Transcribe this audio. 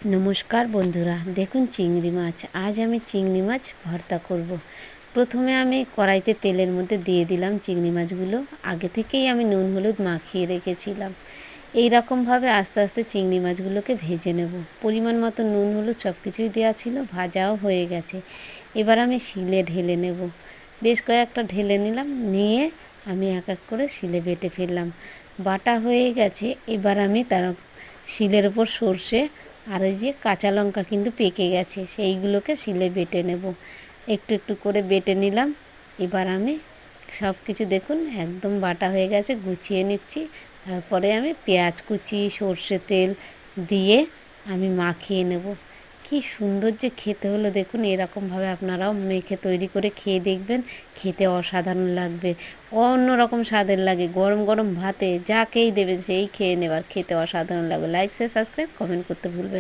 নমস্কার বন্ধুরা, দেখুন চিংড়ি মাছ। আজ আমি চিংড়ি মাছ ভর্তা করব। প্রথমে আমি কড়াইতে তেলের মধ্যে দিয়ে দিলাম চিংড়ি মাছগুলো। আগে থেকেই আমি নুন হলুদ মাখিয়ে রেখেছিলাম। এই রকমভাবে আস্তে আস্তে চিংড়ি মাছগুলোকে ভেজে নেব। পরিমাণ মতো নুন হলুদ সব কিছুই দেওয়া ছিল, ভাজাও হয়ে গেছে। এবার আমি শিলে ঢেলে নেব। বেশ কয়েকটা ঢেলে নিলাম, নিয়ে আমি এক এক করে শিলে বেটে ফেললাম। বাটা হয়ে গেছে। এবার আমি তার শিলের ওপর সর্ষে আর ওই যে কাঁচা লঙ্কা কিন্তু পেকে গেছে, সেইগুলোকে শিলে বেটে নেব। একটু একটু করে বেটে নিলাম। এবার আমি সব কিছু দেখুন একদম বাটা হয়ে গেছে, গুছিয়ে নিচ্ছি। তারপরে আমি পেঁয়াজ কুচি, সর্ষে তেল দিয়ে আমি মাখিয়ে নেব। কি সুন্দর যে খেতে হলো দেখুন। এরকমভাবে আপনারাও মেখে তৈরি করে খেয়ে দেখবেন, খেতে অসাধারণ লাগবে। অন্য রকম স্বাদের লাগে। গরম গরম ভাতে যাকেই দেবেন সেই খেয়ে নেবার, খেতে অসাধারণ লাগবে। লাইক শেয়ার সাবস্ক্রাইব কমেন্ট করতে ভুলবেন না।